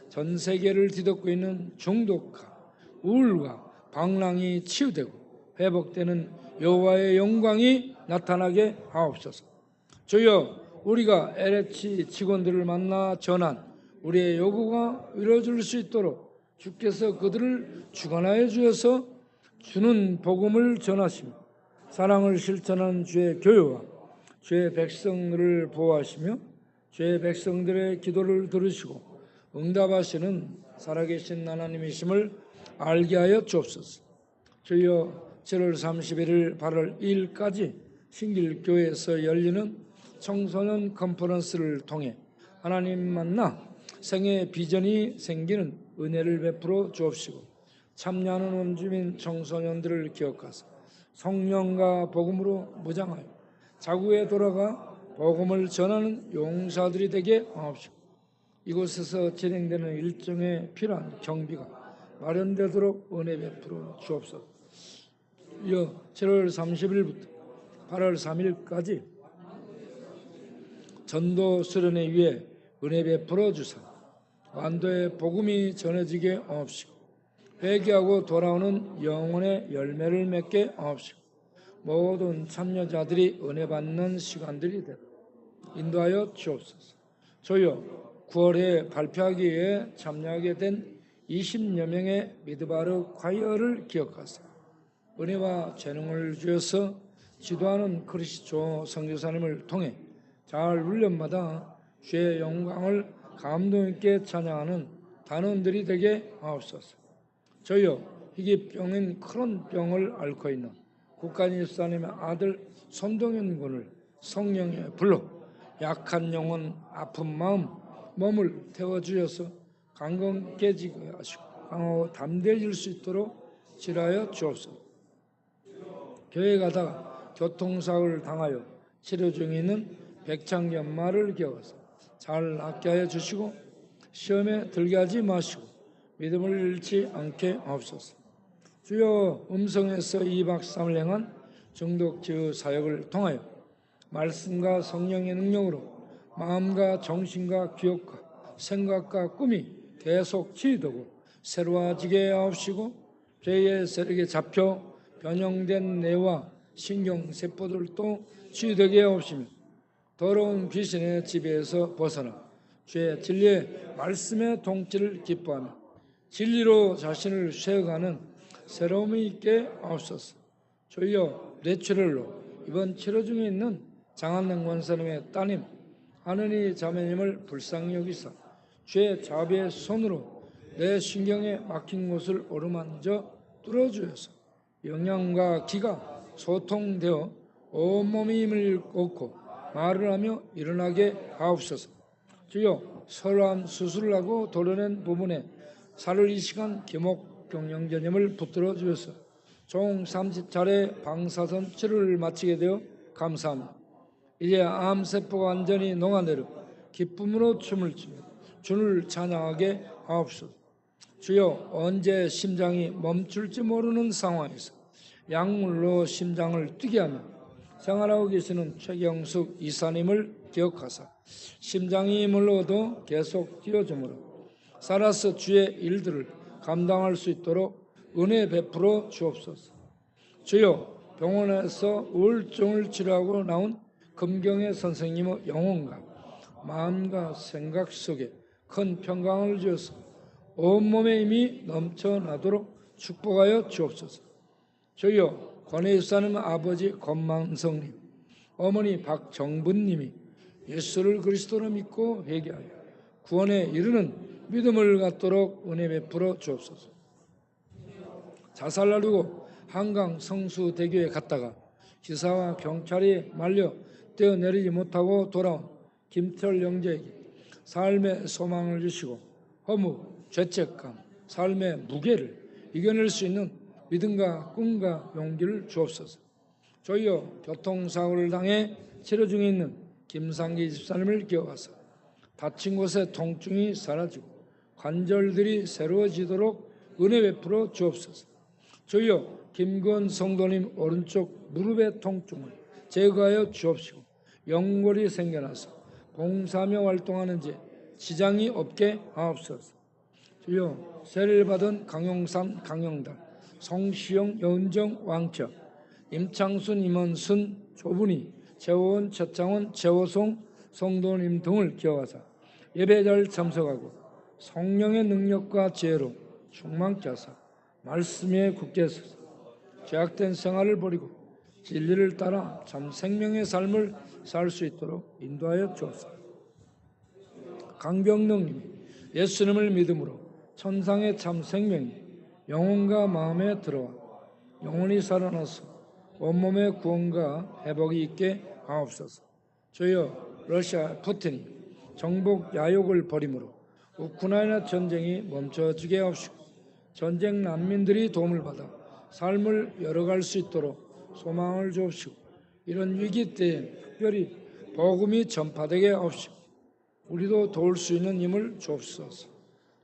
전 세계를 뒤덮고 있는 중독과 우울과 방랑이 치유되고 회복되는 여호와의 영광이 나타나게 하옵소서. 주여 우리가 LH 직원들을 만나 전한 우리의 요구가 이루어질 수 있도록 주께서 그들을 주관하여 주셔서 주는 복음을 전하시며 사랑을 실천하는 주의 교회와 주의 백성들을 보호하시며 주의 백성들의 기도를 들으시고 응답하시는 살아계신 하나님이심을 알게 하여 주옵소서. 주여 7월 31일 8월 2일까지 신길교회에서 열리는 청소년 컨퍼런스를 통해 하나님 만나 생애 비전이 생기는 은혜를 베풀어 주옵시고 참여하는 원주민 청소년들을 기억하사 성령과 복음으로 무장하여 자국에 돌아가 복음을 전하는 용사들이 되게 하옵시고 이곳에서 진행되는 일정에 필요한 경비가 마련되도록 은혜 베풀어 주옵소서. 이어 7월 30일부터 8월 3일까지 전도 수련회 위에 은혜 베풀어 주사 완도의 복음이 전해지게 하옵시고 회개하고 돌아오는 영혼의 열매를 맺게 하옵시고 모든 참여자들이 은혜 받는 시간들이 되도록 인도하여 주옵소서. 주여 9월에 발표하기 위해 참여하게 된 20여 명의 미드바르 콰이어를 기억하사 은혜와 재능을 주셔서 지도하는 그리스도 선교사님을 통해 잘 훈련받아 주의 영광을 감동 있게 찬양하는 단원들이 되게 하옵소서. 저희여 희귀병인 크론병을 앓고 있는 국가인 집사님의 아들 손동현 군을 성령에 불러 약한 영혼 아픈 마음 몸을 태워주셔서 강건해지게 하시고 강하고 담대해질 수 있도록 지라하여 주옵소서. 교회 가다가 교통사고를 당하여 치료 중에 있는 백창연마를 기억하사 잘 낫게 하여 주시고 시험에 들게 하지 마시고 믿음을 잃지 않게 하옵소서. 주여 음성에서 2박 3일 행한 중독치유 사역을 통하여 말씀과 성령의 능력으로 마음과 정신과 기억과 생각과 꿈이 계속 치유되고 새로워지게 하옵시고 죄의 세력에 잡혀 변형된 뇌와 신경세포들도 치유되게 하옵시며 더러운 귀신의 지배에서 벗어나 주의 진리의 말씀의 통치를 기뻐하며 진리로 자신을 쇠어가는 새로움이 있게 하옵소서. 주여 뇌출혈로 이번 치료 중에 있는 장한능 권사님의 따님 하느니 자매님을 불쌍히 여기사 주의 자비의 손으로 내 신경에 막힌 곳을 어루만져 뚫어주어서 영양과 기가 소통되어 온몸이 힘을 얻고 말을 하며 일어나게 하옵소서. 주여 설암 수술을 하고 도려낸 부분에 살을 2시간 기목경영전염을 붙들어 주셔서 총 30차례 방사선 치료를 마치게 되어 감사합니다. 이제 암세포가 완전히 녹아내려 기쁨으로 춤을 추며 주를 찬양하게 하옵소서. 주여, 언제 심장이 멈출지 모르는 상황에서 약물로 심장을 뛰게 하며 생활하고 계시는 최경숙 이사님을 기억하사 심장이 물러도 계속 뛰어주므로 살아서 주의 일들을 감당할 수 있도록 은혜 베풀어 주옵소서. 주여, 병원에서 우울증을 치료하고 나온 금경의 선생님의 영혼과 마음과 생각 속에 큰 평강을 주어서 온몸에 힘이 넘쳐나도록 축복하여 주옵소서. 주여, 권혜사님 아버지 권만성님, 어머니 박정분님이 예수를 그리스도로 믿고 회개하여 구원에 이르는 믿음을 갖도록 은혜 베풀어 주옵소서. 자살하려고 한강 성수대교에 갔다가 기사와 경찰이 말려 뛰어내리지 못하고 돌아온 김철 형제에게 삶의 소망을 주시고 허무, 죄책감, 삶의 무게를 이겨낼 수 있는 믿음과 꿈과 용기를 주옵소서. 주여, 교통사고를 당해 치료 중에 있는 김상기 집사님을 기억하사 다친 곳의 통증이 사라지고 관절들이 새로워지도록 은혜 베풀어 주옵소서. 주여, 김건 성도님 오른쪽 무릎의 통증을 제거하여 주옵시고 연골이 생겨나서 봉사하며 활동하는지 지장이 없게 하옵소서. 주여, 세례를 받은 강용산 강영달, 성시영 여은정 왕처, 임창순 임원순 조분희 최호원 최창원 최호송 성도님 등을 기억하사 예배 잘 참석하고 성령의 능력과 지혜로 충만케 하사 말씀에 굳게 서서 죄악된 생활을 버리고 진리를 따라 참 생명의 삶을 살 수 있도록 인도하여 주옵소서. 강병능님이 예수님을 믿음으로 천상의 참 생명이 영혼과 마음에 들어와 영혼이 살아나서 온몸의 구원과 회복이 있게 하옵소서. 주여, 러시아 푸틴이 정복 야욕을 버림으로 우크라이나 전쟁이 멈춰지게 하옵시고 전쟁 난민들이 도움을 받아 삶을 열어갈 수 있도록 소망을 주옵시고 이런 위기 때에 특별히 복음이 전파되게 하옵시고 우리도 도울 수 있는 힘을 주옵소서.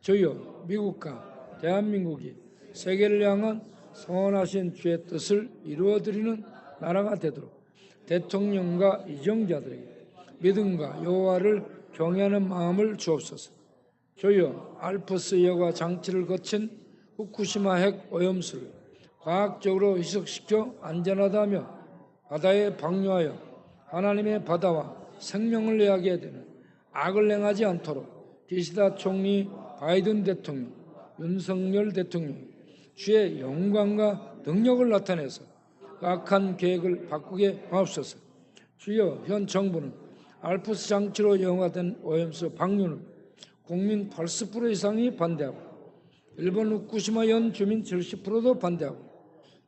주여, 미국과 대한민국이 세계를 향한 선하신 주의 뜻을 이루어드리는 나라가 되도록 대통령과 이정자들에게 믿음과 여호와를 경외하는 마음을 주옵소서. 주여, 알프스 여과 장치를 거친 후쿠시마 핵 오염수를 과학적으로 희석시켜 안전하다며 바다에 방류하여 하나님의 바다와 생명을 내하게 되는 악을 행하지 않도록 기시다 총리, 바이든 대통령, 윤석열 대통령이 주의 영광과 능력을 나타내서 악한 계획을 바꾸게 하옵소서. 주여, 현 정부는 알프스 장치로 영화된 오염수 방류는 국민 80% 이상이 반대하고 일본 후쿠시마 현 주민 70%도 반대하고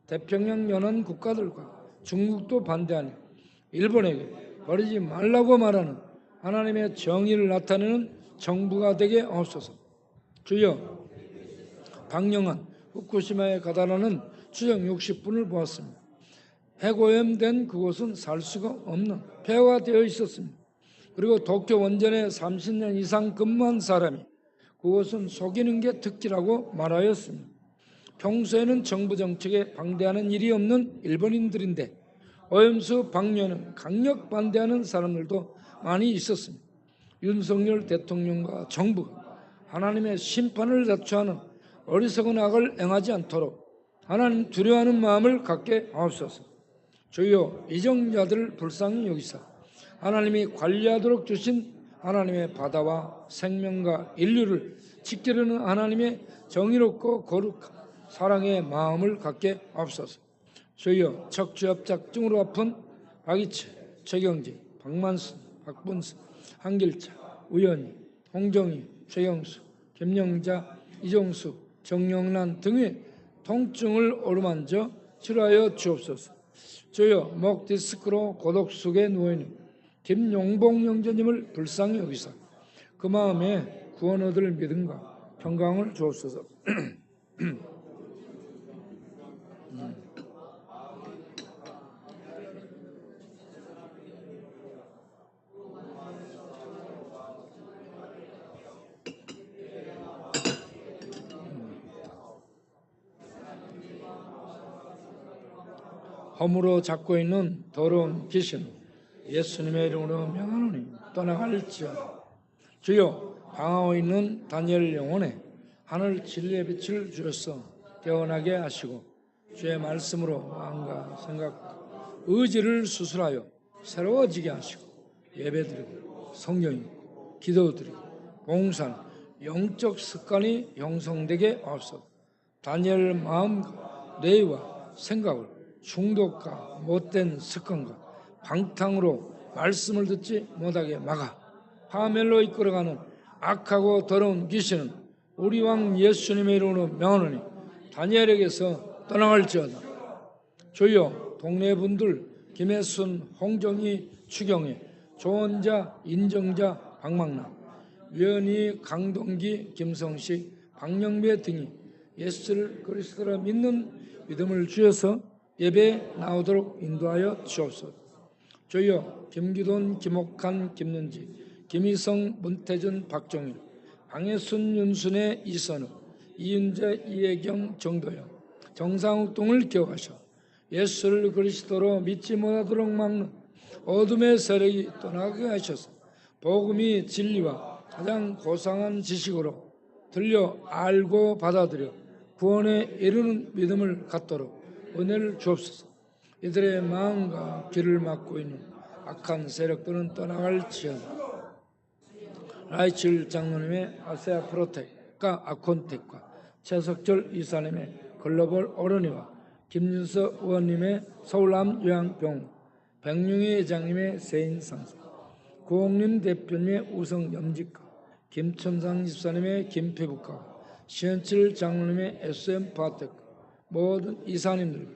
태평양 연안 국가들과 중국도 반대하니 일본에게 버리지 말라고 말하는 하나님의 정의를 나타내는 정부가 되게 하옵소서. 주여, 방영한 후쿠시마에 가다라는 추정 60분을 보았습니다. 핵오염된 그곳은 살 수가 없는 폐허가 되어 있었습니다. 그리고 도쿄 원전에 30년 이상 근무한 사람이 그곳은 속이는 게 특기라고 말하였습니다. 평소에는 정부 정책에 반대하는 일이 없는 일본인들인데 오염수 방류에는 강력 반대하는 사람들도 많이 있었습니다. 윤석열 대통령과 정부가 하나님의 심판을 자초하는 어리석은 악을 행하지 않도록 하나님 두려워하는 마음을 갖게 하옵소서. 주여, 이정자들을 불쌍히 여기사 하나님이 관리하도록 주신 하나님의 바다와 생명과 인류를 지키려는 하나님의 정의롭고 거룩한 사랑의 마음을 갖게 하옵소서. 주여, 척추협착증으로 아픈 박이채, 최경지, 박만순, 박분순, 한길차, 우연희, 홍정희, 최경수, 김영자, 이종수, 정영란 등의 통증을 어루만져 치료하여 주옵소서. 주여, 목 디스크로 고독 속에 누워있는 김용봉 형제님을 불쌍히 여기사 그 마음에 구원 얻을 믿음과 평강을 주옵소서. 허물어 잡고 있는 더러운 귀신 예수님의 이름으로 명하노니 떠나갈지어다. 주여 방하고 있는 다니엘 영혼에 하늘 진리의 빛을 주셔서 깨어나게 하시고 주의 말씀으로 마음과 생각, 의지를 수술하여 새로워지게 하시고 예배드리고 성경 읽고 기도드리고 봉사는 영적 습관이 형성되게 하옵소서. 다니엘 마음과 뇌와 생각을 중독과 못된 습관과 방탕으로 말씀을 듣지 못하게 막아 파멸로 이끌어가는 악하고 더러운 귀신은 우리 왕 예수님의 이름으로 명하노니 다니엘에게서 떠나갈지어다. 주여 동네 분들 김혜순, 홍정희, 추경애, 조원자, 인정자, 박망남, 위원희, 강동기, 김성식, 박영배 등이 예수를 그리스도라 믿는 믿음을 주셔서 예배에 나오도록 인도하여 주옵소서. 주여 김기돈, 김옥한, 김윤지, 김희성, 문태준, 박정일, 방해순, 윤순혜, 이선우, 이윤재, 이혜경, 정도영, 정상욱 등을 기억하셔 예수를 그리스도로 믿지 못하도록 막는 어둠의 세력이 떠나게 하셔서 복음이 진리와 가장 고상한 지식으로 들려 알고 받아들여 구원에 이르는 믿음을 갖도록 은혜를 주옵소서. 이들의 마음과 귀를 막고 있는 악한 세력들은 떠나갈지어다. 라이칠 장로님의 아세아 프로텍과 아콘텍과 최석철 이사님의 글로벌 어른이와 김윤석 의원님의 서울암 요양병원, 백룡희 회장님의 세인상사, 구홍림 대표님의 우성염지과, 김천상 집사님의 김피부과, 시현칠 장로님의 SM 파텍과 모든 이사님들,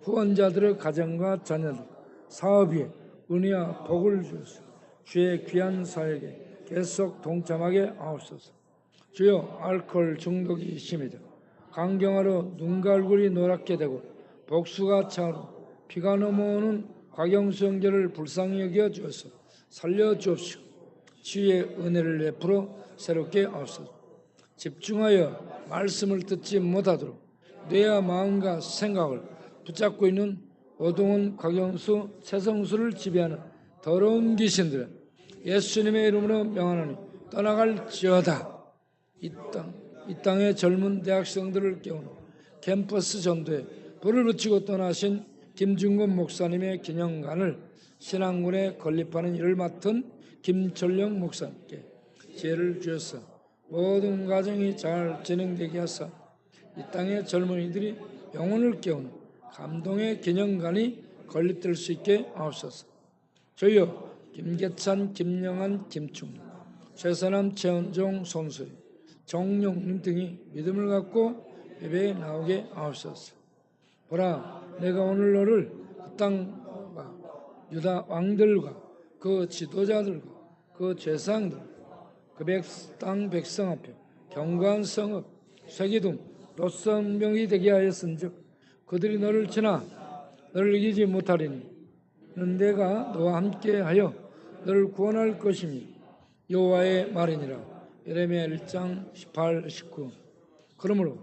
후원자들의 가정과 자녀들, 사업에 은혜와 복을 주옵소서. 주의 귀한 사역에 계속 동참하게 하옵소서. 주여 알코올 중독이 심해져 강경화로 눈과 얼굴이 노랗게 되고 복수가 차오르 피가 넘어오는 곽영수 형제를 불쌍히 여겨 주어서 살려주옵시고 주의 은혜를 베풀어 새롭게 하옵소서. 집중하여 말씀을 듣지 못하도록 뇌와 마음과 생각을 붙잡고 있는 오동훈, 곽영수, 최성수를 지배하는 더러운 귀신들은 예수님의 이름으로 명하노니 떠나갈지어다. 이 땅의 젊은 대학생들을 깨우는 캠퍼스 전도에 불을 붙이고 떠나신 김중건 목사님의 기념관을 신앙군에 건립하는 일을 맡은 김철령 목사님께 지혜를 주셔서 모든 과정이 잘 진행되게 하사 이 땅의 젊은이들이 영혼을 깨우는 감동의 기념관이 건립될 수 있게 하옵소서. 주여 김계찬, 김영한, 김충, 최선암, 최은종, 손수리, 정용님 등이 믿음을 갖고 예배에 나오게 하옵소서. 보라, 내가 오늘 너를 그 땅과 유다 왕들과 그 지도자들과 그 제사장들, 그 땅 백성 앞에 경고한 성읍, 세기둥, 롯선병이 되게 하였은즉 그들이 너를 치나 너를 이기지 못하리니 는 내가 너와 함께하여 너를 구원할 것이니 여호와의 말이니라. 예레미야 1장 18, 19. 그러므로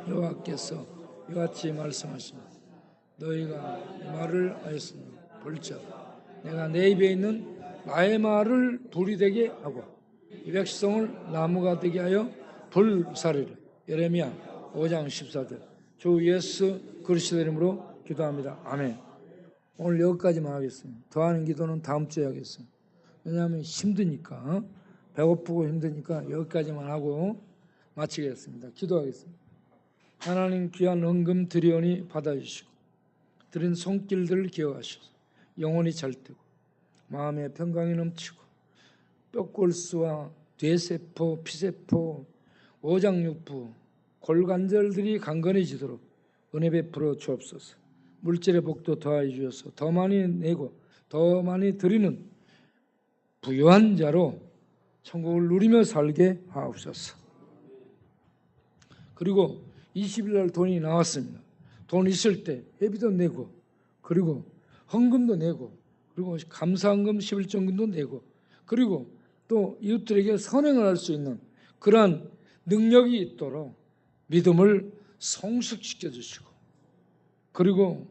여호와께서 이같이 말씀하십니다. 너희가 이 말을 하였으니 볼지어다 내가 내 입에 있는 나의 말을 불이 되게 하고 이 백성을 나무가 되게 하여 불사르리라. 예레미야 5장 14절. 주 예수 그리스도 이름으로 기도합니다. 아멘. 오늘 여기까지만 하겠습니다. 더하는 기도는 다음 주에 하겠습니다. 왜냐하면 힘드니까, 배고프고 힘드니까 여기까지만 하고 마치겠습니다. 기도하겠습니다. 하나님 귀한 헌금 드리오니 받아주시고 드린 손길들을 기억하셔서 영혼이 잘되고 마음의 평강이 넘치고 뼈골수와 뇌세포, 피세포, 오장육부, 골관절들이 강건해지도록 은혜 베풀어 주옵소서. 물질의 복도 더하여 주셔서 더 많이 내고 더 많이 드리는 부유한 자로 천국을 누리며 살게 하옵소서. 그리고 20일 날 돈이 나왔습니다. 돈 있을 때 예비도 내고 그리고 헌금도 내고 그리고 감사헌금 11정금도 내고 그리고 또 이웃들에게 선행을 할 수 있는 그러한 능력이 있도록 믿음을 성숙시켜 주시고 그리고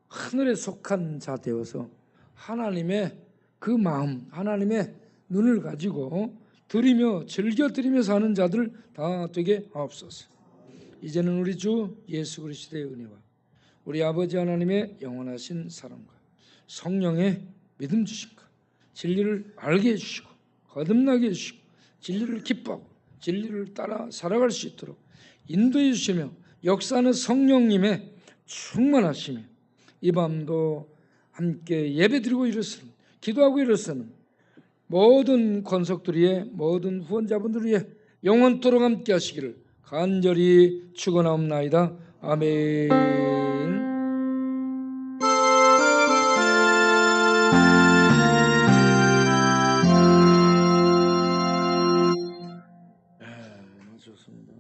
하늘에 속한 자 되어서 하나님의 그 마음, 하나님의 눈을 가지고 드리며 즐겨 드리며 사는 자들 다 되게 하옵소서. 이제는 우리 주 예수 그리스도의 은혜와 우리 아버지 하나님의 영원하신 사랑과 성령의 믿음 주심과 진리를 알게 해주시고 거듭나게 해주시고 진리를 기뻐하고 진리를 따라 살아갈 수 있도록 인도해 주시며 역사하는 성령님의 충만하심에 이 밤도 함께 예배드리고 일어서는 기도하고 일어서는 모든 권속들 위에 모든 후원자분들 위에 영원토록 함께 하시기를 간절히 축원하옵나이다. 아멘. 좋습니다.